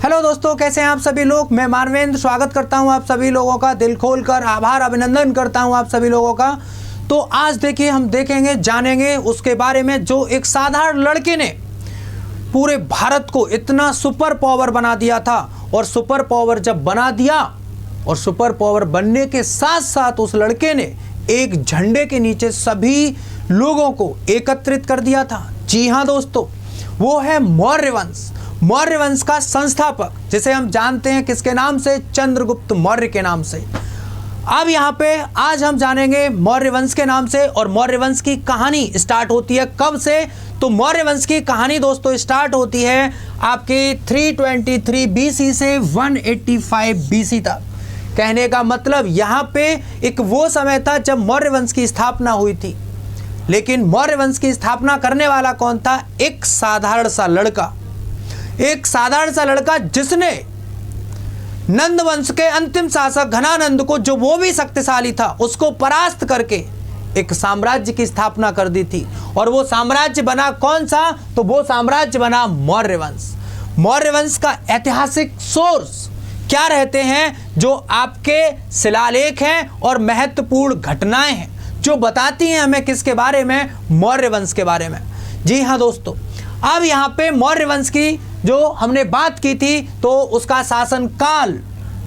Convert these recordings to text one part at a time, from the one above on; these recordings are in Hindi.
हेलो दोस्तों, कैसे हैं आप सभी लोग। मैं मानवेंद्र स्वागत करता हूं आप सभी लोगों का, दिल खोलकर आभार अभिनंदन करता हूं आप सभी लोगों का। तो आज देखिए हम देखेंगे जानेंगे उसके बारे में जो एक साधारण लड़के ने पूरे भारत को इतना सुपर पावर बना दिया था। और सुपर पावर जब बना दिया और सुपर पावर बनने के साथ साथ उस लड़के ने एक झंडे के नीचे सभी लोगों को एकत्रित कर दिया था। जी हाँ दोस्तों, वो है मौर्य वंश। मौर्य वंश का संस्थापक जिसे हम जानते हैं किसके नाम से, चंद्रगुप्त मौर्य के नाम से। अब यहाँ पे आज हम जानेंगे मौर्य वंश के नाम से। और मौर्य वंश की कहानी स्टार्ट होती है कब से, तो मौर्य वंश की कहानी दोस्तों स्टार्ट होती है आपके 323 बीसी से 185 बीसी तक। कहने का मतलब यहाँ पे एक वो समय था जब मौर्य वंश की स्थापना हुई थी। लेकिन मौर्य वंश की स्थापना करने वाला कौन था? एक साधारण सा लड़का, एक साधारण सा लड़का जिसने नंद वंश के अंतिम शासक घनानंद को, जो वो भी शक्तिशाली था, उसको परास्त करके एक साम्राज्य की स्थापना कर दी थी। और वो साम्राज्य बना कौन सा? तो वो साम्राज्य बना मौर्य वंश। मौर्य वंश का ऐतिहासिक सोर्स क्या रहते हैं? जो आपके शिलालेख हैं और महत्वपूर्ण घटनाएं हैं जो बताती हैं हमें किसके बारे में? मौर्य वंश के बारे में। जी हाँ दोस्तों, अब यहाँ पे मौर्य वंश की जो हमने बात की थी तो उसका शासनकाल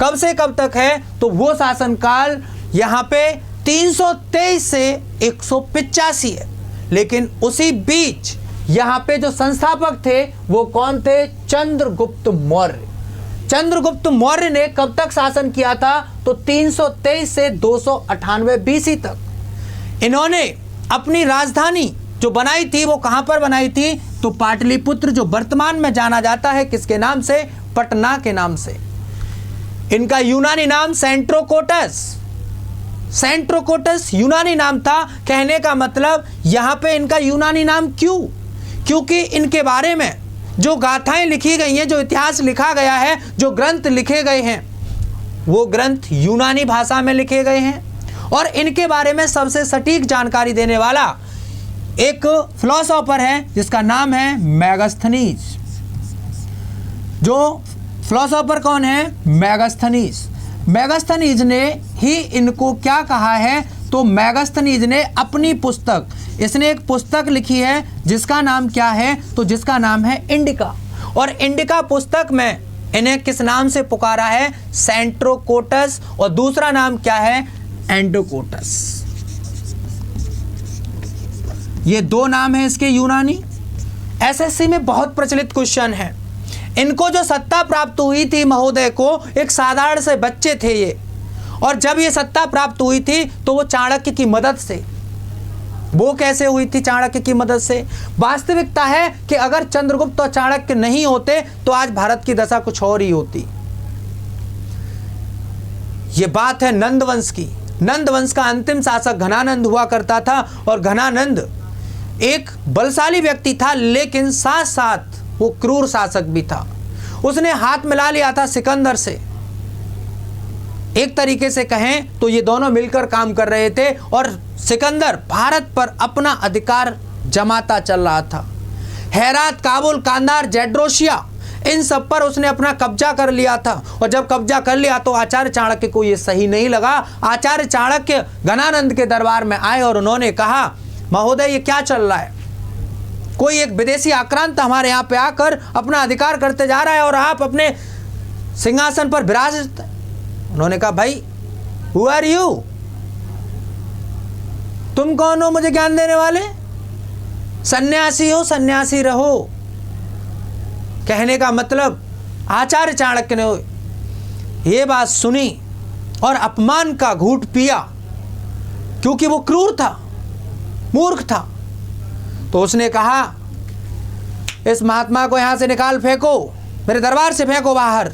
कब से कब तक है? तो वो शासनकाल यहाँ पे 323 से 185 है। लेकिन उसी बीच यहाँ पे जो संस्थापक थे वो कौन थे? चंद्रगुप्त मौर्य। चंद्रगुप्त मौर्य ने कब तक शासन किया था? तो 323 से 298 बीसी तक। इन्होंने अपनी राजधानी जो बनाई थी वो कहां पर बनाई थी? तो पाटलिपुत्र, जो वर्तमान में जाना जाता है किसके नाम से? पटना के नाम से। इनका यूनानी नाम सेंट्रोकोटस। सेंट्रोकोटस यूनानी नाम था। कहने का मतलब यहां पे इनका यूनानी नाम क्यों? क्योंकि इनके बारे में जो गाथाएं लिखी गई हैं, जो इतिहास लिखा गया है, जो ग्रंथ लिखे गए हैं, वो ग्रंथ यूनानी भाषा में लिखे गए हैं। और इनके बारे में सबसे सटीक जानकारी देने वाला एक फिलोसोफर है जिसका नाम है मेगास्थनीज। जो फिलोसोफर कौन है? मेगास्थनीज। मेगास्थनीज ने ही इनको क्या कहा है? तो मेगास्थनीज ने अपनी पुस्तक, इसने एक पुस्तक लिखी है जिसका नाम क्या है? तो जिसका नाम है इंडिका। और इंडिका पुस्तक में इन्हें किस नाम से पुकारा है? सेंट्रोकोटस। और दूसरा नाम क्या है? एंडोकोटस। ये दो नाम है इसके यूनानी। एसएससी में बहुत प्रचलित क्वेश्चन है। इनको जो सत्ता प्राप्त हुई थी महोदय को, एक साधारण से बच्चे थे ये, और जब ये सत्ता प्राप्त हुई थी तो वो चाणक्य की मदद से। वो कैसे हुई थी? चाणक्य की मदद से। वास्तविकता है कि अगर चंद्रगुप्त और चाणक्य नहीं होते तो आज भारत की दशा कुछ और ही होती। ये बात है नंद वंश की। नंद वंश का अंतिम शासक घनानंद हुआ करता था। और घनानंद एक बलशाली व्यक्ति था, लेकिन साथ साथ वो क्रूर शासक भी था। उसने हाथ मिला लिया था सिकंदर से। एक तरीके से कहें तो ये दोनों मिलकर काम कर रहे थे और सिकंदर भारत पर अपना अधिकार जमाता चल रहा था। हेरात, काबुल, कांधार, जैड्रोशिया, इन सब पर उसने अपना कब्जा कर लिया था। और जब कब्जा कर लिया तो आचार्य चाणक्य को ये सही नहीं लगा। आचार्य चाणक्य घनानंद के दरबार में आए और उन्होंने कहा, महोदय ये क्या चल रहा है? कोई एक विदेशी आक्रांत हमारे यहाँ पे आकर अपना अधिकार करते जा रहा है और आप अपने सिंहासन पर विराजित। उन्होंने कहा, भाई हु आर यू? तुम कौन हो मुझे ज्ञान देने वाले? सन्यासी हो, सन्यासी रहो। कहने का मतलब आचार्य चाणक्य ने ये बात सुनी और अपमान का घूंट पिया, क्योंकि वो क्रूर था, मूर्ख था। तो उसने कहा, इस महात्मा को यहां से निकाल फेंको, मेरे दरबार से फेंको बाहर।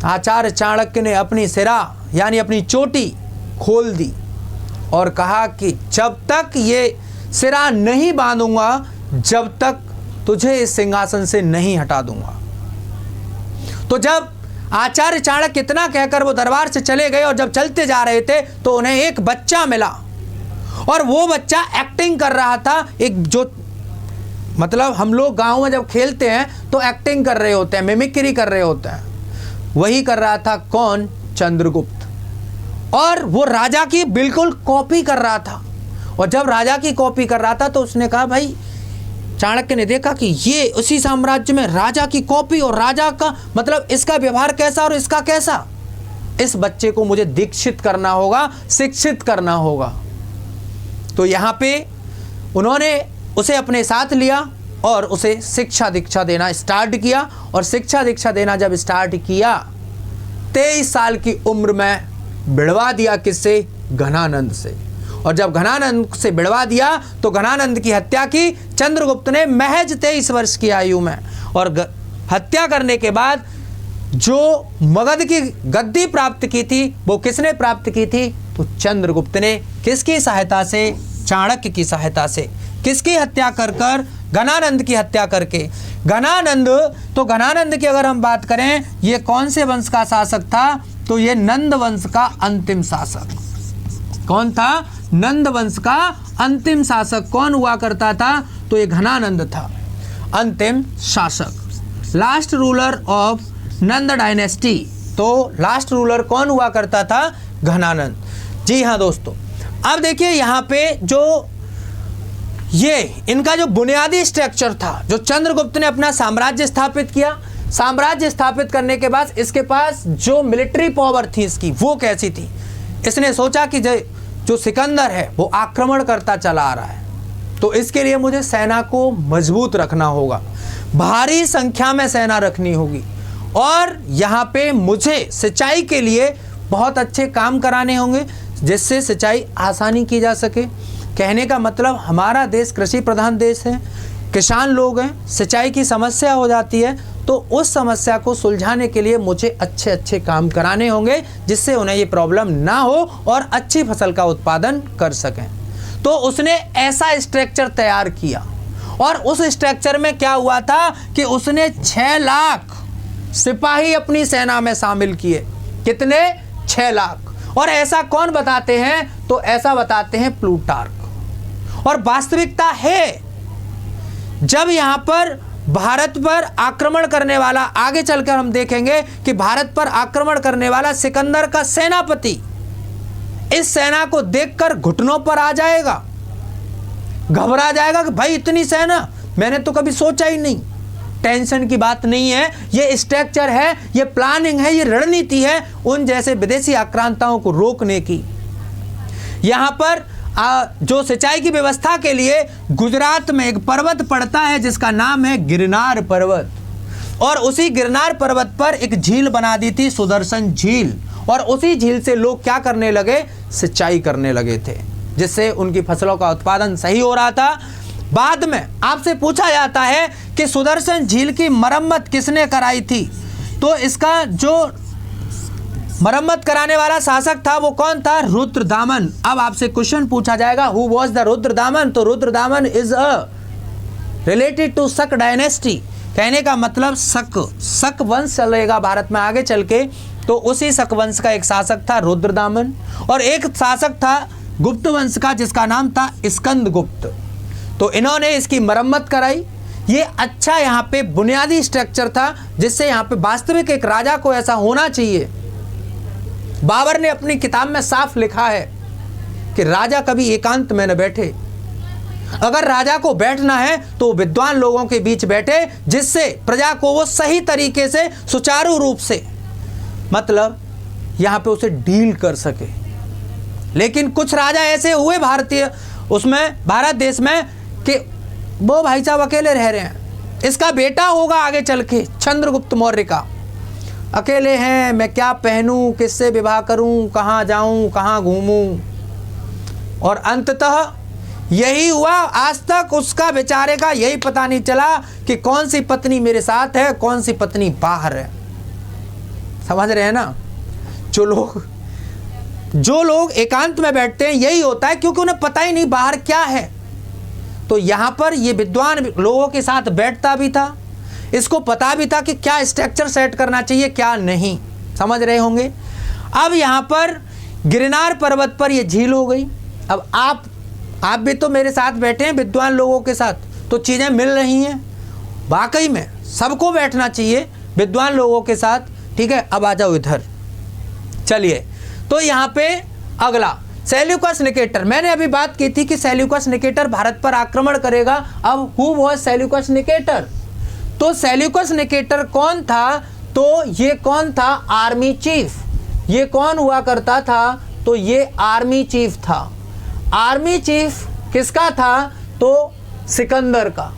आचार्य चाणक्य ने अपनी सिरा यानी अपनी चोटी खोल दी और कहा कि जब तक ये सिरा नहीं बांधूंगा, जब तक तुझे इस सिंहासन से नहीं हटा दूंगा। तो जब आचार्य चाणक्य इतना कहकर वो दरबार से चले गए और जब चलते जा रहे थे तो उन्हें एक बच्चा मिला और वो बच्चा एक्टिंग कर रहा था, एक जो मतलब हम लोग गांव में जब खेलते हैं तो एक्टिंग कर रहे होते हैं, मिमिक्री कर रहे होते हैं, वही कर रहा था कौन? चंद्रगुप्त। और वो राजा की बिल्कुल कॉपी कर रहा था। और जब राजा की कॉपी कर रहा था तो उसने कहा, भाई चाणक्य ने देखा कि ये उसी साम्राज्य में राजा की कॉपी, और राजा का मतलब इसका व्यवहार कैसा और इसका कैसा, इस बच्चे को मुझे दीक्षित करना होगा, शिक्षित करना होगा। तो यहाँ पे उन्होंने उसे अपने साथ लिया और उसे शिक्षा दीक्षा देना स्टार्ट किया। और शिक्षा दीक्षा देना जब स्टार्ट किया 23 साल की उम्र में बिड़वा दिया। किससे? घनानंद से। और जब घनानंद से बिड़वा दिया तो घनानंद की हत्या की चंद्रगुप्त ने महज 23 वर्ष की आयु में। और हत्या करने के बाद जो मगध की गद्दी प्राप्त की थी वो किसने प्राप्त की थी? तो चंद्रगुप्त ने। किसकी सहायता से? चाणक्य की सहायता से। किसकी हत्या कर कर? घनानंद की हत्या करके। घनानंद, तो घनानंद की अगर हम बात करें, ये कौन से वंश का शासक था? तो ये नंद वंश का अंतिम शासक। कौन था? नंद वंश का अंतिम शासक कौन हुआ करता था? तो ये घनानंद था, अंतिम शासक, last ruler of Nand dynasty. तो लास्ट रूलर कौन हुआ करता था? घनानंद। जी हाँ दोस्तों, अब देखिए यहाँ पे जो ये इनका जो बुनियादी स्ट्रक्चर था, जो चंद्रगुप्त ने अपना साम्राज्य स्थापित किया, साम्राज्य स्थापित करने के बाद इसके पास जो मिलिट्री पावर थी इसकी, वो कैसी थी? इसने सोचा कि जो सिकंदर है वो आक्रमण करता चला आ रहा है, तो इसके लिए मुझे सेना को मजबूत रखना होगा, भारी संख्या में सेना रखनी होगी, और यहाँ पे मुझे सिंचाई के लिए बहुत अच्छे काम कराने होंगे जिससे सिंचाई आसानी की जा सके। कहने का मतलब हमारा देश कृषि प्रधान देश है, किसान लोग हैं, सिंचाई की समस्या हो जाती है, तो उस समस्या को सुलझाने के लिए मुझे अच्छे अच्छे काम कराने होंगे जिससे उन्हें ये प्रॉब्लम ना हो और अच्छी फसल का उत्पादन कर सकें। तो उसने ऐसा स्ट्रक्चर तैयार किया, और उस स्ट्रक्चर में क्या हुआ था कि उसने 6 लाख सिपाही अपनी सेना में शामिल किए। कितने? 6 लाख। और ऐसा कौन बताते हैं? तो ऐसा बताते हैं प्लूटार्क। और वास्तविकता है, जब यहां पर भारत पर आक्रमण करने वाला, आगे चलकर हम देखेंगे कि भारत पर आक्रमण करने वाला सिकंदर का सेनापति इस सेना को देखकर घुटनों पर आ जाएगा, घबरा जाएगा कि भाई इतनी सेना, मैंने तो कभी सोचा ही नहीं। टेंशन की बात नहीं है, ये स्ट्रक्चर है, ये प्लानिंग है, ये रणनीति है उन जैसे विदेशी आक्रांताओं को रोकने की। यहां पर जो सिंचाई की व्यवस्था के लिए गुजरात में एक पर्वत पड़ता है जिसका नाम है गिरनार पर्वत, और उसी गिरनार पर्वत पर एक झील बना दी थी, सुदर्शन झील, और उसी झील से लोग क्या करने लगे? सिंचाई करने लगे थे, जिससे उनकी फसलों का उत्पादन सही हो रहा था। बाद में आपसे पूछा जाता है कि सुदर्शन झील की मरम्मत किसने कराई थी? तो इसका जो मरम्मत कराने वाला शासक था वो कौन था? रुद्रदामन। अब आपसे क्वेश्चन पूछा जाएगा, हु वॉज द रुद्रदामन? तो रुद्रदामन इज रिलेटेड टू शक डायनेस्टी। कहने का मतलब शक वंश चलेगा भारत में आगे चल के, तो उसी शक वंश का एक शासक था रुद्रदामन, और एक शासक था गुप्त वंश का जिसका नाम था स्कंदगुप्त। तो इन्होंने इसकी मरम्मत कराई। ये अच्छा यहाँ पे बुनियादी स्ट्रक्चर था जिससे यहाँ पे वास्तविक एक राजा को ऐसा होना चाहिए। बाबर ने अपनी किताब में साफ लिखा है कि राजा कभी एकांत में न बैठे, अगर राजा को बैठना है तो विद्वान लोगों के बीच बैठे जिससे प्रजा को वो सही तरीके से सुचारू रूप से मतलब यहाँ पे उसे डील कर सके। लेकिन कुछ राजा ऐसे हुए भारत देश में कि वो भाई साहब अकेले रह रहे हैं, इसका बेटा होगा आगे चल के चंद्रगुप्त मौर्य का, अकेले हैं, मैं क्या पहनूं, किससे विवाह करूं, कहाँ जाऊं, कहाँ घूमूं, और अंततः यही हुआ। आज तक उसका बेचारे का यही पता नहीं चला कि कौन सी पत्नी मेरे साथ है, कौन सी पत्नी बाहर है। समझ रहे हैं ना? जो लोग एकांत में बैठते हैं यही होता है, क्योंकि उन्हें पता ही नहीं बाहर क्या है। तो यहाँ पर ये विद्वान लोगों के साथ बैठता भी था, इसको पता भी था कि क्या स्ट्रक्चर सेट करना चाहिए क्या नहीं। समझ रहे होंगे? अब यहाँ पर गिरनार पर्वत पर ये झील हो गई। अब आप भी तो मेरे साथ बैठे हैं विद्वान लोगों के साथ, तो चीज़ें मिल रही हैं। वाकई में सबको बैठना चाहिए विद्वान लोगों के साथ, ठीक है। अब आ जाओ इधर, चलिए। तो यहाँ पे अगला सेल्यूकस निकेटर, मैंने अभी बात की थी कि सेल्यूकस निकेटर भारत पर आक्रमण करेगा। अब हु वाज सेल्यूकस निकेटर? तो सेल्यूकस निकेटर कौन था? तो ये कौन था? Army chief. ये कौन हुआ करता था? तो ये आर्मी चीफ था। आर्मी चीफ किसका था? तो सिकंदर का।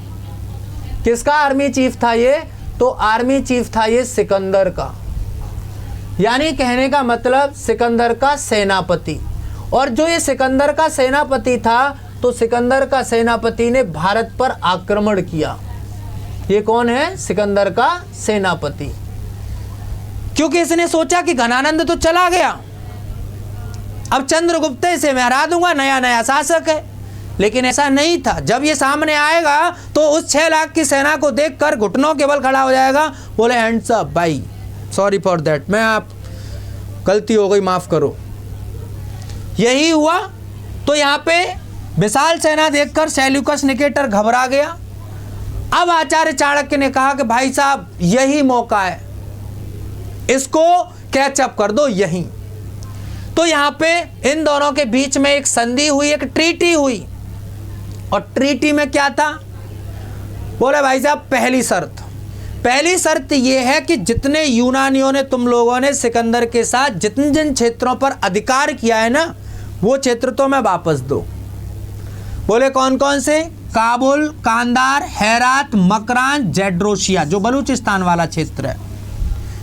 किसका आर्मी चीफ था ये? तो आर्मी चीफ था ये सिकंदर का, यानी कहने का मतलब सिकंदर का सेनापति। और जो ये सिकंदर का सेनापति था, तो सिकंदर का सेनापति ने भारत पर आक्रमण किया। ये कौन है? सिकंदर का सेनापति। क्योंकि इसने सोचा कि घनानंद तो चला गया, अब चंद्रगुप्त इसे मैं हरा दूंगा, नया नया शासक है। लेकिन ऐसा नहीं था। जब ये सामने आएगा तो उस 6 लाख की सेना को देखकर घुटनों के बल खड़ा हो जाएगा, बोले हैंड्स अप भाई, सॉरी फॉर दैट, मैं आप गलती हो गई, माफ करो। यही हुआ। तो यहाँ पे विशाल सेना देखकर सेल्यूकस निकेटर घबरा गया। अब आचार्य चाणक्य ने कहा कि भाई साहब यही मौका है, इसको कैचअप कर दो यहीं। तो यहाँ पे इन दोनों के बीच में एक संधि हुई, एक ट्रीटी हुई। और ट्रीटी में क्या था? बोले भाई साहब पहली शर्त यह है कि जितने यूनानियों ने, तुम लोगों ने सिकंदर के साथ जिन जिन क्षेत्रों पर अधिकार किया है ना, वो क्षेत्र तो मैं वापस दो। बोले कौन कौन से? काबुल, कांदार, हेरात, मकरान, जेड्रोशिया, जो बलूचिस्तान वाला क्षेत्र है।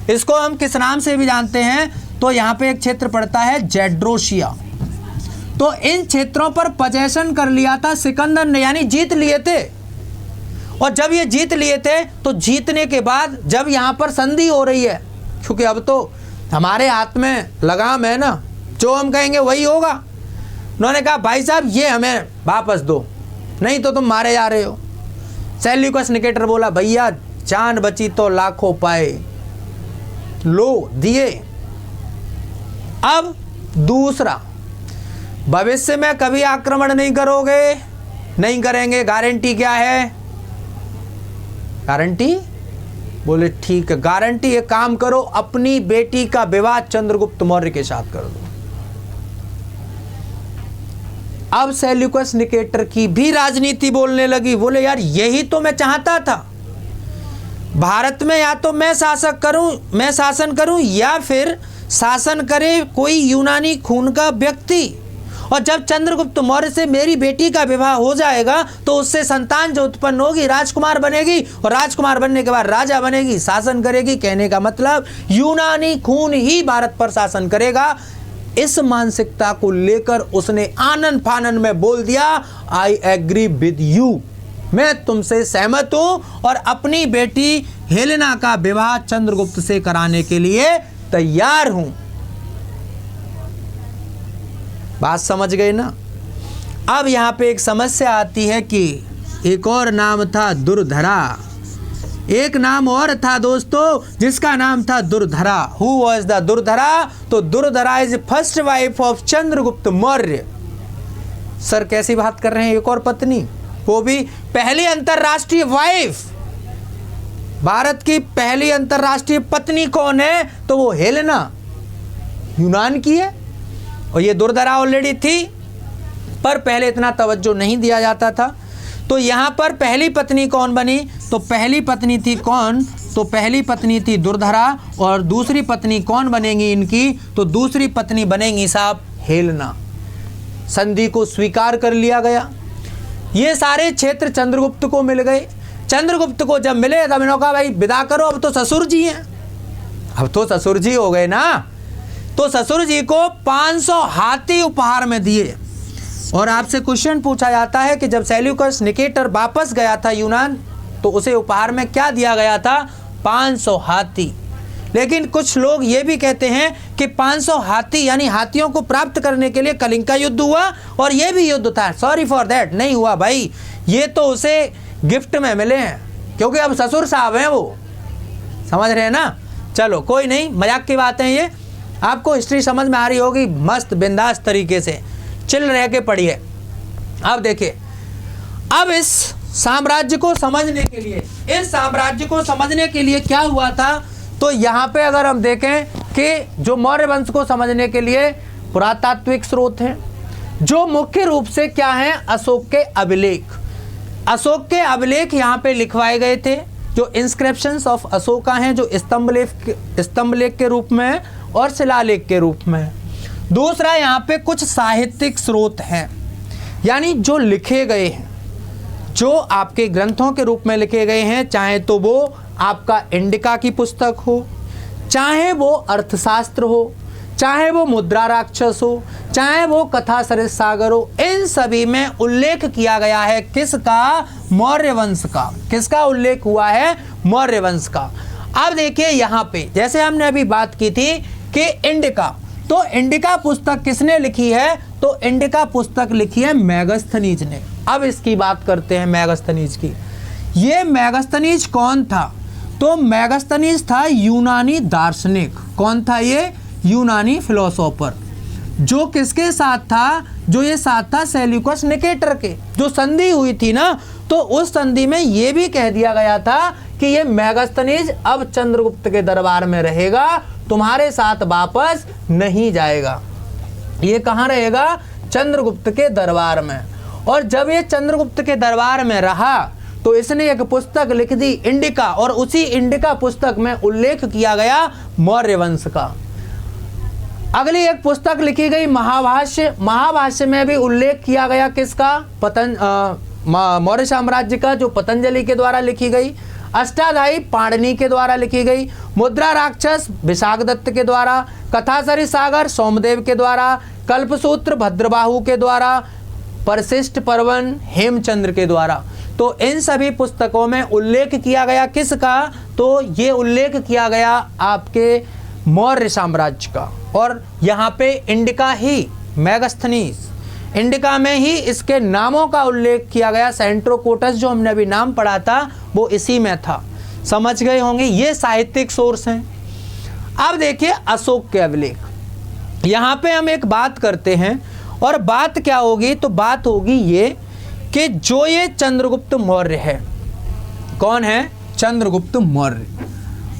इसको हम किस नाम से भी जानते हैं? तो यहाँ पे एक क्षेत्र पड़ता है जेड्रोशिया। तो इन क्षेत्रों पर पोजेशन कर लिया था सिकंदर ने, यानी जीत लिए थे। और जब ये जीत लिए थे तो जीतने के बाद जब यहाँ पर संधि हो रही है, क्योंकि अब तो हमारे हाथ में लगाम है ना, जो हम कहेंगे वही होगा। उन्होंने कहा भाई साहब ये हमें वापस दो, नहीं तो तुम मारे जा रहे हो। सेल्यूकस निकेटर बोला भैया जान बची तो लाखों पाए, लो दिए। अब दूसरा, भविष्य में कभी आक्रमण नहीं करोगे? नहीं करेंगे, गारंटी क्या है? गारंटी? बोले ठीक है, गारंटी एक काम करो, अपनी बेटी का विवाह चंद्रगुप्त मौर्य के साथ कर दो। अब सेल्यूकस निकेटर की भी राजनीति बोलने लगी। बोले यार यही तो मैं चाहता था, भारत में या तो मैं शासन करूं या फिर शासन करे कोई यूनानी खून का व्यक्ति। और जब चंद्रगुप्त मौर्य से मेरी बेटी का विवाह हो जाएगा तो उससे संतान जो उत्पन्न होगी राजकुमार बनेगी, और राजकुमार बनने के बाद राजा बनेगी, शासन करेगी। कहने का मतलब यूनानी खून ही भारत पर शासन करेगा। इस मानसिकता को लेकर उसने आनन फानन में बोल दिया, आई एग्री विद यू, मैं तुमसे सहमत हूं और अपनी बेटी हेलेना का विवाह चंद्रगुप्त से कराने के लिए तैयार हूं। बात समझ गए ना? अब यहां पे एक समस्या आती है कि एक और नाम था दुर्धरा। एक नाम और था दोस्तों जिसका नाम था Durdhara. Who was the Durdhara? तो Durdhara is first wife of Chandragupta Maurya. Sir कैसी बात कर रहे हैं? एक और पत्नी, वो भी पहली अंतरराष्ट्रीय वाइफ। भारत की पहली अंतरराष्ट्रीय पत्नी कौन है? तो वो हेलेना, यूनान की है। और ये दुर्धरा ऑलरेडी थी, पर पहले इतना तवज्जो नहीं दिया जाता था। तो यहाँ पर पहली पत्नी कौन बनी? तो पहली पत्नी थी कौन? तो पहली पत्नी थी दुर्धरा। और दूसरी पत्नी कौन बनेगी इनकी? तो दूसरी पत्नी बनेगी साहब हेलेना। संधि को स्वीकार कर लिया गया। ये सारे क्षेत्र चंद्रगुप्त को मिल गए। चंद्रगुप्त को जब मिले तब इन्होंने कहा भाई विदा करो, अब तो ससुर जी हैं, अब तो ससुर जी हो गए ना। तो ससुर जी को 500 हाथी उपहार में दिए। और आपसे क्वेश्चन पूछा जाता है कि जब सेल्यूकस निकेटर वापस गया था यूनान तो उसे उपहार में क्या दिया गया था? 500 हाथी। लेकिन कुछ लोग ये भी कहते हैं कि 500 हाथी यानी हाथियों को प्राप्त करने के लिए कलिंग का युद्ध हुआ और ये भी युद्ध था। सॉरी फॉर दैट, नहीं हुआ भाई, ये तो उसे गिफ्ट में मिले हैं क्योंकि अब ससुर साहब हैं वो, समझ रहे हैं ना। चलो कोई नहीं, मजाक की बात है ये। आपको हिस्ट्री समझ में आ रही होगी मस्त बिंदास तरीके से, चिल रह के पढ़िए। अब देखिए, अब इस साम्राज्य को समझने के लिए, इस साम्राज्य को समझने के लिए क्या हुआ था, तो यहाँ पे अगर हम देखें कि जो मौर्य वंश को समझने के लिए पुरातात्विक स्रोत हैं, जो मुख्य रूप से क्या हैं, अशोक के अभिलेख। अशोक के अभिलेख यहाँ पे लिखवाए गए थे, जो इंस्क्रिप्शंस ऑफ अशोका हैं, जो स्तंभलेख के रूप में है और शिलालेख के रूप में है। दूसरा यहाँ पे कुछ साहित्यिक स्रोत हैं, यानी जो लिखे गए हैं, जो आपके ग्रंथों के रूप में लिखे गए हैं, चाहे तो वो आपका इंडिका की पुस्तक हो, चाहे वो अर्थशास्त्र हो, चाहे वो मुद्रा राक्षस हो, चाहे वो कथा सरित सागर हो, इन सभी में उल्लेख किया गया है किसका, मौर्य वंश का। किसका उल्लेख हुआ है, मौर्य वंश का। अब देखिए यहाँ पे जैसे हमने अभी बात की थी कि इंडिका, तो इंडिका पुस्तक किसने लिखी है, तो इंडिका पुस्तक लिखी है मेगास्थनीज ने। अब इसकी बात करते हैं मेगास्थनीज की। ये मेगास्थनीज कौन था, तो मेगास्थनीज था यूनानी दार्शनिक। कौन था ये, यूनानी फिलोसोफर, जो किसके साथ था, जो ये साथ था सेल्यूकस निकेटर के। जो संधि हुई थी ना, तो उस संधि में ये भी कह दिया गया था कि ये मेगास्थनीज अब चंद्रगुप्त के दरबार में रहेगा, तुम्हारे साथ वापस नहीं जाएगा। ये कहाँ रहेगा, चंद्रगुप्त के दरबार में। और जब ये चंद्रगुप्त के दरबार में रहा तो इसने एक पुस्तक लिख दी इंडिका, और उसी इंडिका पुस्तक में उल्लेख किया गया मौर्य वंश का। अगली एक पुस्तक लिखी गई महाभाष्य। महाभाष्य में भी उल्लेख किया गया किसका, मौर्य साम्राज्य का, जो पतंजलि के द्वारा लिखी गई। अष्टाध्यायी पाणिनि के द्वारा लिखी गई। मुद्रा राक्षस विशाखदत्त के द्वारा। कथा सरित सागर सोमदेव के द्वारा। कल्पसूत्र भद्रबाहु के द्वारा। परशिष्ट पर्वन हेमचंद्र के द्वारा। तो इन सभी पुस्तकों में उल्लेख किया गया किसका, तो ये उल्लेख किया गया आपके मौर्य साम्राज्य का। और यहाँ पे इंडिका ही, मेगास्थनीज, इंडिका में ही इसके नामों का उल्लेख किया गया। सेंट्रोकोटस जो हमने अभी नाम पढ़ा था वो इसी में था। समझ गए होंगे, ये साहित्यिक सोर्स हैं। अब देखिए अशोक के अभिलेख। यहाँ पे हम एक बात करते हैं, और बात क्या होगी, तो बात होगी ये कि जो ये चंद्रगुप्त मौर्य है, कौन है, चंद्रगुप्त मौर्य।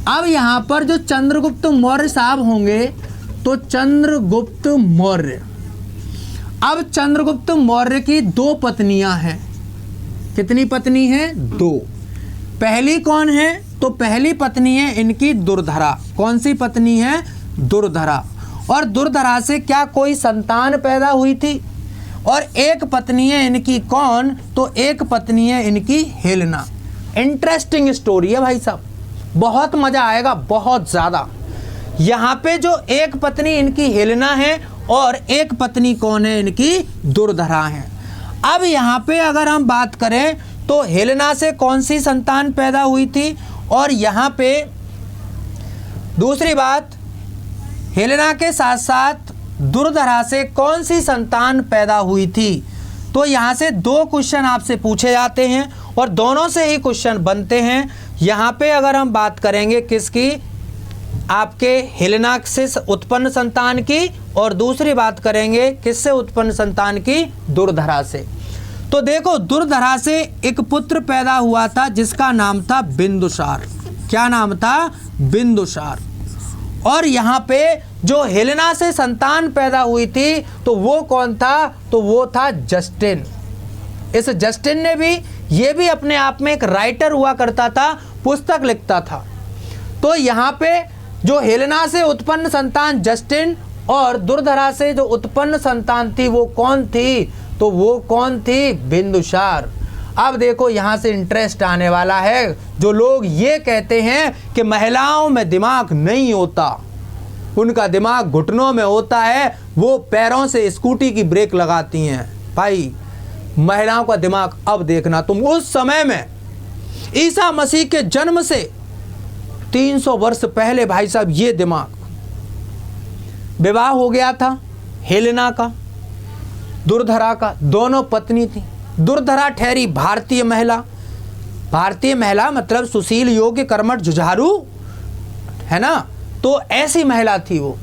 अब यहाँ पर जो चंद्रगुप्त मौर्य साहब होंगे, तो चंद्रगुप्त मौर्य, अब चंद्रगुप्त मौर्य की दो पत्नियां हैं। कितनी पत्नी हैं, दो। पहली कौन है, तो पहली पत्नी है इनकी दुर्धरा। कौन सी पत्नी है, दुर्धरा। और दुर्धरा से क्या कोई संतान पैदा हुई थी। और एक पत्नी है इनकी कौन, तो एक पत्नी है इनकी हेलेना। इंटरेस्टिंग स्टोरी है भाई साहब, बहुत मजा आएगा, बहुत ज्यादा। यहाँ पे जो एक पत्नी इनकी हेलेना है और एक पत्नी कौन है, इनकी दुर्धरा है। अब यहाँ पे अगर हम बात करें तो हेलेना से कौन सी संतान पैदा हुई थी, और यहाँ पे दूसरी बात, हेलेना के साथ साथ दुर्धरा से कौन सी संतान पैदा हुई थी। तो यहाँ से दो क्वेश्चन आपसे पूछे जाते हैं और दोनों से ही क्वेश्चन बनते हैं। यहाँ पे अगर हम बात करेंगे किसकी, आपके हेलेना से उत्पन्न संतान की, और दूसरी बात करेंगे किससे उत्पन्न संतान की, दुर्धरा से। तो देखो दुर्धरा से एक पुत्र पैदा हुआ था जिसका नाम था बिंदुसार। क्या नाम था, बिंदुसार। और यहाँ पे जो हेलेना से संतान पैदा हुई थी तो वो कौन था, तो वो था जस्टिन। इस जस्टिन ने भी, ये भी अपने आप में एक राइटर हुआ करता था, पुस्तक लिखता था। तो यहाँ पे जो हेलेना से उत्पन्न संतान जस्टिन और दुर्धरा से जो उत्पन्न संतान थी वो कौन थी, तो वो कौन थी, बिंदुसार। अब देखो यहाँ से इंटरेस्ट आने वाला है। जो लोग ये कहते हैं कि महिलाओं में दिमाग नहीं होता, उनका दिमाग घुटनों में होता है, वो पैरों से स्कूटी की ब्रेक लगाती हैं, भाई महिलाओं का दिमाग अब देखना तुम। उस समय में ईसा मसीह के जन्म से 300 वर्ष पहले भाई साहब ये दिमाग, विवाह हो गया था हेलेना का, दुर्धरा का, दोनों पत्नी थी। दुर्धरा ठहरी भारतीय महिला। भारतीय महिला मतलब सुशील, योग्य, कर्मठ, जुझारू, है ना, तो ऐसी महिला थी वो।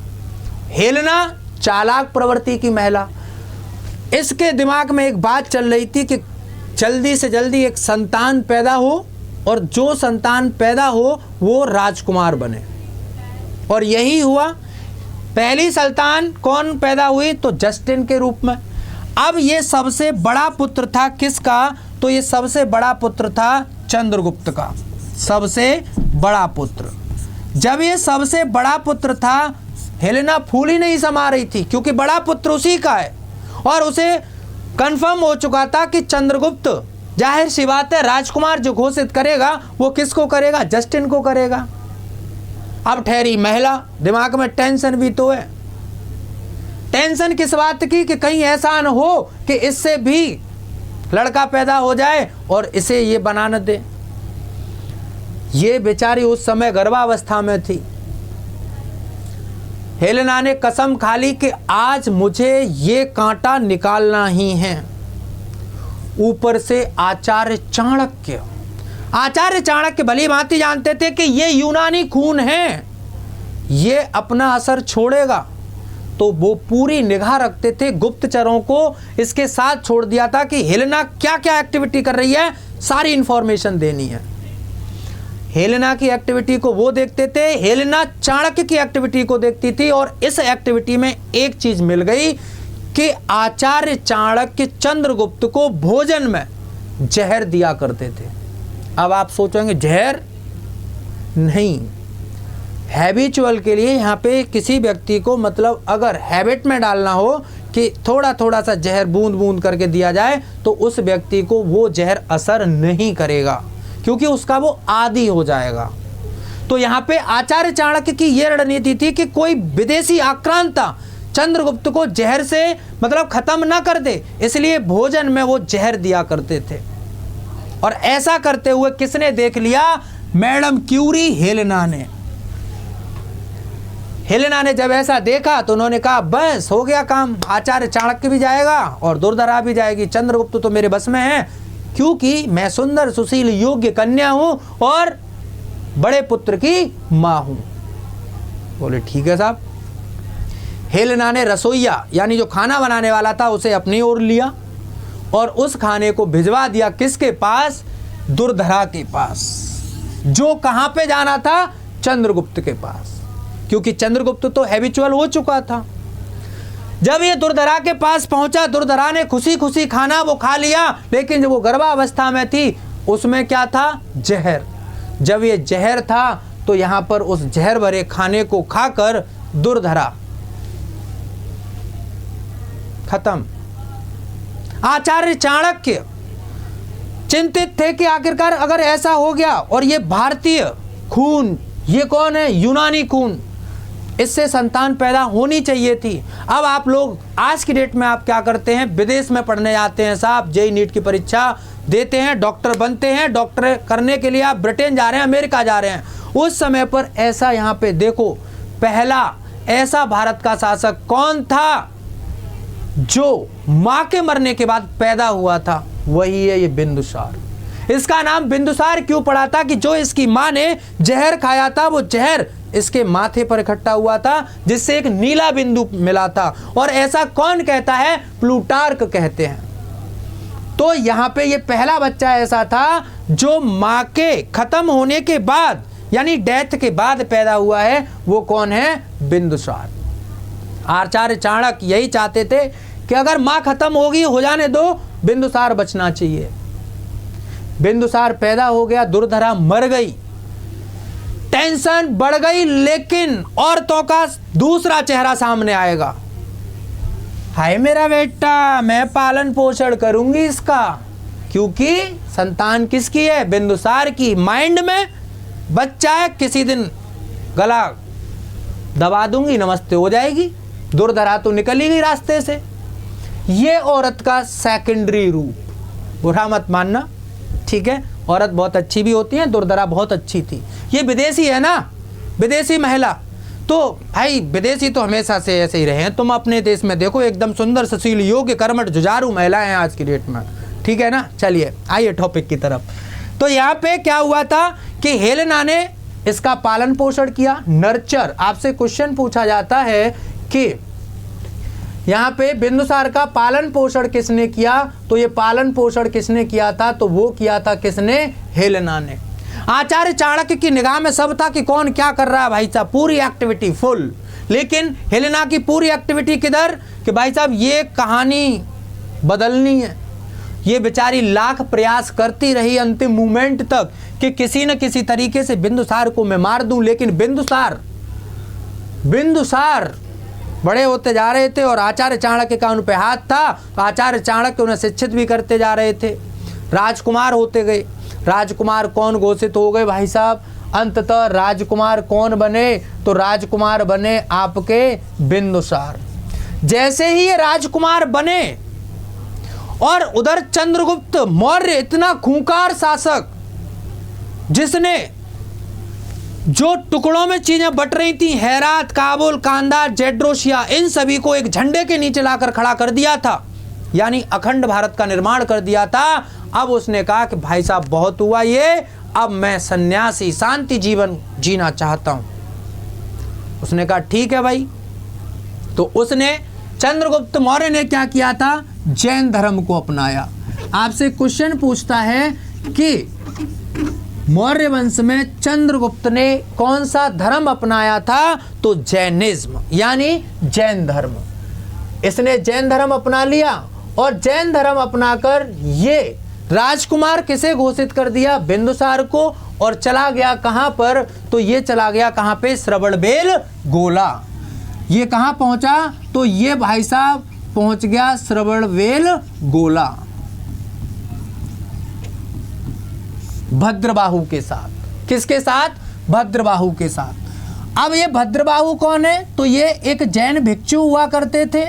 हेलेना चालाक प्रवृत्ति की महिला। इसके दिमाग में एक बात चल रही थी कि जल्दी से जल्दी एक संतान पैदा हो और जो संतान पैदा हो वो राजकुमार बने। और यही हुआ। पहली संतान कौन पैदा हुई? तो जस्टिन के रूप में। अब ये सबसे बड़ा पुत्र था किसका? तो ये सबसे बड़ा पुत्र था चंद्रगुप्त का, सबसे बड़ा पुत्र। जब ये सबसे बड़ा पुत्र था, हेलेना फूल ही नहीं समा रही थी, क्योंकि बड़ा पुत्र उसी का है और उसे कंफर्म हो चुका था कि चंद्रगुप्त, जाहिर सी बात है, राजकुमार जो घोषित करेगा वो किसको करेगा? जस्टिन को करेगा। अब ठहरी महिला, दिमाग में टेंशन भी तो है। टेंशन किस बात की? कि कहीं ऐसा न हो कि इससे भी लड़का पैदा हो जाए और इसे ये बना न दे। ये बेचारी उस समय गर्भावस्था में थी। हेलेना ने कसम खा ली कि आज मुझे ये कांटा निकालना ही है। ऊपर से आचार्य चाणक्य भली भांति जानते थे कि ये यूनानी खून है, ये अपना असर छोड़ेगा, तो वो पूरी निगाह रखते थे। गुप्तचरों को इसके साथ छोड़ दिया था कि हेलेना क्या क्या एक्टिविटी कर रही है, सारी इंफॉर्मेशन देनी है। हेलेना की एक्टिविटी को वो देखते थे, हेलेना चाणक्य की एक्टिविटी को देखती थी। और इस एक्टिविटी में एक चीज मिल गई कि आचार्य चाणक्य चंद्रगुप्त को भोजन में जहर दिया करते थे। अब आप सोचेंगे जहर नहीं, हैबिचुअल के लिए यहाँ पे किसी व्यक्ति को, मतलब अगर हैबिट में डालना हो कि थोड़ा थोड़ा सा जहर बूंद बूंद करके दिया जाए, तो उस व्यक्ति को वो जहर असर नहीं करेगा, क्योंकि उसका वो आदी हो जाएगा। तो यहाँ पे आचार्य चाणक्य की ये रणनीति थी कि कोई विदेशी आक्रांता चंद्रगुप्त को जहर से मतलब खत्म ना कर दे, इसलिए भोजन में वो जहर दिया करते थे। और ऐसा करते हुए किसने देख लिया? मैडम क्यूरी, हेलेना ने। हेलेना ने जब ऐसा देखा तो उन्होंने कहा बस हो गया काम, आचार्य चाणक्य भी जाएगा और दुर्धरा भी जाएगी, चंद्रगुप्त तो मेरे बस में है, क्योंकि मैं सुंदर सुशील योग्य कन्या हूं और बड़े पुत्र की मां हूं। बोले ठीक है साहब। हेलेना ने रसोइया यानी जो खाना बनाने वाला था उसे अपनी ओर लिया और उस खाने को भिजवा दिया किसके पास? दुर्धरा के पास, जो कहां पे जाना था? चंद्रगुप्त के पास, क्योंकि चंद्रगुप्त तो हैबिचुअल हो चुका था। जब ये दुर्धरा के पास पहुंचा, दुर्धरा ने खुशी खुशी खाना वो खा लिया, लेकिन जब वो गर्भावस्था में थी उसमें क्या था? जहर। जब ये जहर था तो यहां पर उस जहर भरे खाने को खाकर दुर्धरा खत्म। आचार्य चाणक्य चिंतित थे कि आखिरकार अगर ऐसा हो गया और ये भारतीय खून, ये कौन है? यूनानी खून, इससे संतान पैदा होनी चाहिए थी। अब आप लोग आज की डेट में आप क्या करते हैं? विदेश में पढ़ने जाते हैं साहब, जेईई नीट की परीक्षा देते हैं, डॉक्टर बनते हैं। डॉक्टर करने के लिए आप ब्रिटेन जा रहे हैं, अमेरिका जा रहे हैं। उस समय पर ऐसा यहाँ पे देखो, पहला ऐसा भारत का शासक कौन था जो मां के मरने के बाद पैदा हुआ था? वही है ये बिंदुसार। इसका नाम बिंदुसार क्यों पड़ा था? कि जो इसकी मां ने जहर खाया था, वो जहर इसके माथे पर इकट्ठा हुआ था, जिससे एक नीला बिंदु मिला था। और ऐसा कौन कहता है? प्लूटार्क कहते हैं। तो यहां पे ये पहला बच्चा ऐसा था जो मां के खत्म होने के बाद यानी डेथ के बाद पैदा हुआ है। वो कौन है? बिंदुसार। आचार्य चाणक्य यही चाहते थे कि अगर मां खत्म होगी, हो जाने दो, बिंदुसार बचना चाहिए। बिंदुसार पैदा हो गया, दुर्धरा मर गई, टेंशन बढ़ गई। लेकिन औरतों का दूसरा चेहरा सामने आएगा, हाय मेरा बेटा, मैं पालन पोषण करूंगी इसका, क्योंकि संतान किसकी है? बिंदुसार की। माइंड में बच्चा है, किसी दिन गला दबा दूंगी, नमस्ते हो जाएगी। दुर्धरा तो निकल ही गई रास्ते से। ये औरत का सेकेंडरी रूप, बुरा मत मानना, ठीक है? औरत बहुत अच्छी भी होती है, दुर्धरा बहुत अच्छी थी। ये विदेशी है ना, विदेशी महिला, तो भाई विदेशी तो हमेशा से ऐसे ही रहे हैं। तुम अपने देश में देखो, एकदम सुंदर सुशील योग्य कर्मठ जुझारू महिलाएं हैं आज की डेट में, ठीक है ना? चलिए आइए टॉपिक की तरफ। तो यहाँ पे क्या हुआ था कि हेलेना ने इसका पालन पोषण किया, नर्चर। आपसे क्वेश्चन पूछा जाता है कि यहाँ पे बिंदुसार का पालन पोषण किसने किया, तो ये पालन पोषण किसने किया था, तो वो किया था किसने, हेलेना ने। आचार्य चाणक्य की निगाह में सब था कि कौन क्या कर रहा है भाई साहब, पूरी एक्टिविटी फुल, लेकिन हेलेना की पूरी एक्टिविटी किधर, कि भाई साहब ये कहानी बदलनी है। ये बेचारी लाख प्रयास करती रही अंतिम मोमेंट तक कि किसी न किसी तरीके से बिंदुसार को मैं मार दूं, लेकिन बिंदुसार बड़े होते जा रहे थे और आचार्य चाणक्य का उन पे हाथ था, तो आचार्य चाणक्य उन्हें शिक्षित भी करते जा रहे थे, राजकुमार होते गए। राजकुमार कौन घोषित हो गए भाई साहब, अंततः राजकुमार कौन बने, तो राजकुमार बने आपके बिंदुसार। जैसे ही ये राजकुमार बने और उधर चंद्रगुप्त मौर्य इतना खूंखार शासक, जिसने जो टुकड़ों में चीजें बट रही थी, हेरात, काबुल, कांधार, जेड्रोसिया, इन सभी को एक झंडे के नीचे लाकर खड़ा कर दिया था, यानी अखंड भारत का निर्माण कर दिया था। अब उसने कहा कि भाई साहब बहुत हुआ ये, अब मैं सन्यासी शांति जीवन जीना चाहता हूं। उसने कहा ठीक है भाई। तो उसने, चंद्रगुप्त मौर्य ने क्या किया था, जैन धर्म को अपनाया। आपसे क्वेश्चन पूछता है कि मौर्य वंश में चंद्रगुप्त ने कौन सा धर्म अपनाया था, तो जैनिज्म, यानी जैन धर्म। इसने जैन धर्म अपना लिया और जैन धर्म अपनाकर ये राजकुमार किसे घोषित कर दिया, बिंदुसार को, और चला गया कहां पर, तो ये चला गया कहां पे, श्रवणबेल गोला। ये कहां पहुंचा, तो ये भाई साहब पहुंच गया श्रवणबेल गोला, भद्रबाहु के साथ। किसके साथ, भद्रबाहु के साथ। अब ये भद्रबाहु कौन है, तो ये एक जैन भिक्षु हुआ करते थे।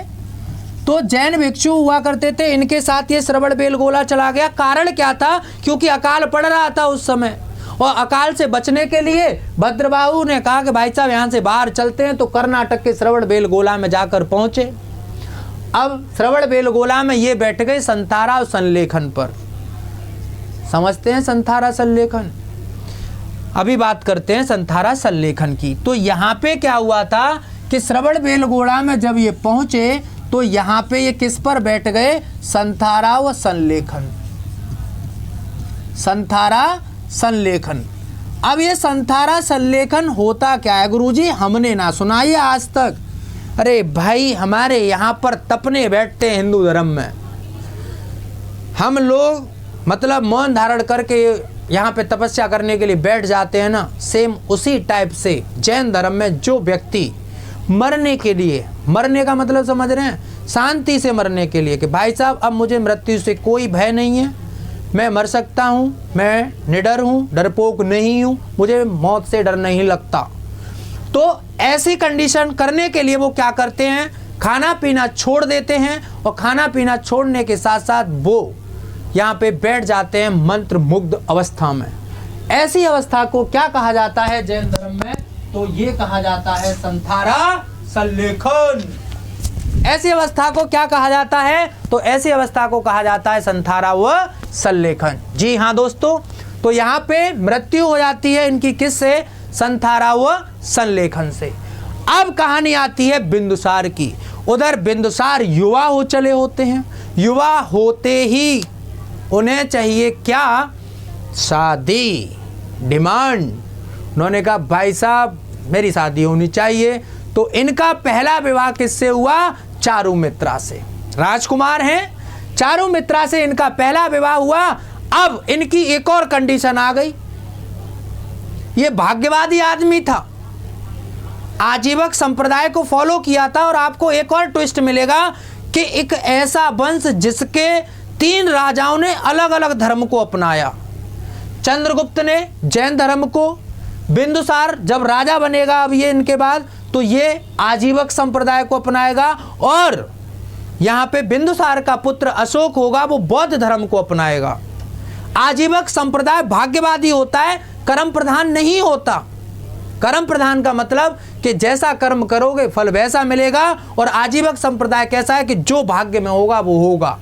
तो जैन भिक्षु हुआ करते थे, इनके साथ ये श्रवणबेल गोला चला गया। कारण क्या था, क्योंकि अकाल पड़ रहा था उस समय, और अकाल से बचने के लिए भद्रबाहु ने कहा कि भाई साहब यहाँ से बाहर चलते हैं। तो कर्नाटक के श्रवणबेल गोला में जाकर पहुंचे। अब श्रवणबेल गोला में ये बैठ गए संथारा और संलेखन पर। समझते हैं संथारा संलेखन, अभी बात करते हैं संथारा संलेखन की। तो यहाँ पे क्या हुआ था कि श्रवणबेल गोला में जब ये पहुंचे, तो यहाँ पे ये किस पर बैठ गए, संथारा व संलेखन, संथारा संलेखन। अब ये संथारा संलेखन होता क्या है गुरुजी, हमने ना सुना ये आज तक। अरे भाई हमारे यहाँ पर तपने बैठते हैं हिंदू धर्म में, हम लोग मतलब मौन धारण करके यहाँ पे तपस्या करने के लिए बैठ जाते हैं ना, सेम उसी टाइप से जैन धर्म में जो व्यक्ति मरने के लिए, मरने का मतलब समझ रहे हैं, शांति से मरने के लिए, कि भाई साहब अब मुझे मृत्यु से कोई भय नहीं है, मैं मर सकता हूँ, मैं निडर हूँ, डरपोक नहीं हूँ, मुझे मौत से डर नहीं लगता। तो ऐसी कंडीशन करने के लिए वो क्या करते हैं, खाना पीना छोड़ देते हैं, और खाना पीना छोड़ने के साथ साथ वो यहाँ पे बैठ जाते हैं मंत्र मुग्ध अवस्था में। ऐसी अवस्था को क्या कहा जाता है जैन धर्म में, तो ये कहा जाता है संथारा संलेखन। ऐसी अवस्था को क्या कहा जाता है, तो ऐसी अवस्था को कहा जाता है संथारा व संलेखन। जी हाँ दोस्तों, तो यहाँ पे मृत्यु हो जाती है इनकी किससे, संथारा व संलेखन से। अब कहानी आती है बिंदुसार की। उधर बिंदुसार युवा हो चले होते हैं, युवा होते ही उन्हें चाहिए क्या, शादी, डिमांड। उन्होंने कहा भाई साहब मेरी शादी होनी चाहिए। तो इनका पहला विवाह किससे हुआ, चारुमित्रा से। राजकुमार हैं, चारुमित्रा से इनका पहला विवाह हुआ। अब इनकी एक और कंडीशन आ गई, ये भाग्यवादी आदमी था, आजीवक संप्रदाय को फॉलो किया था। और आपको एक और ट्विस्ट मिलेगा कि एक ऐसा वंश जिसके 3 राजाओं ने अलग अलग धर्म को अपनाया। चंद्रगुप्त ने जैन धर्म को, बिंदुसार जब राजा बनेगा अब ये इनके बाद, तो ये आजीवक संप्रदाय को अपनाएगा, और यहाँ पे बिंदुसार का पुत्र अशोक होगा, वो बौद्ध धर्म को अपनाएगा। आजीवक संप्रदाय भाग्यवादी होता है, कर्म प्रधान नहीं होता। कर्म प्रधान का मतलब कि जैसा कर्म करोगे फल वैसा मिलेगा, और आजीवक संप्रदाय कैसा है कि जो भाग्य में होगा वो होगा,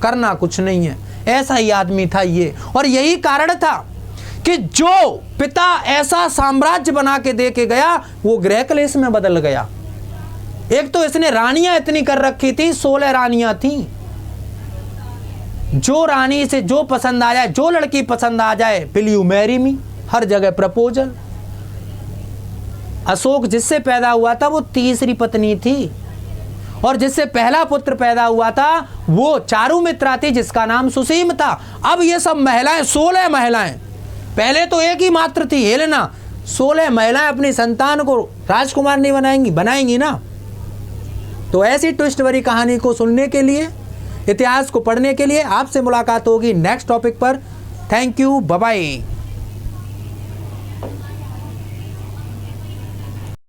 करना कुछ नहीं है। ऐसा ही आदमी था ये, और यही कारण था कि जो पिता ऐसा साम्राज्य बना के दे के गया वो गृह क्लेश में बदल गया। एक तो इसने रानियां इतनी कर रखी थी, 16 रानियां थी। जो रानी से जो पसंद आ जाए, जो लड़की पसंद आ जाए, विल यू मैरी मी, हर जगह प्रपोजल। अशोक जिससे पैदा हुआ था वो तीसरी पत्नी थी, और जिससे पहला पुत्र पैदा हुआ था वो चारुमित्रा थी, जिसका नाम सुसीम था। अब ये सब महिलाएं, 16 महिलाएं, पहले तो एक ही मात्र थी हेलेना, 16 महिलाएं अपनी संतान को राजकुमार नहीं बनाएंगी ना। तो ऐसी ट्विस्ट भरी कहानी को सुनने के लिए, इतिहास को पढ़ने के लिए आपसे मुलाकात होगी नेक्स्ट टॉपिक पर। Thank you, bye bye.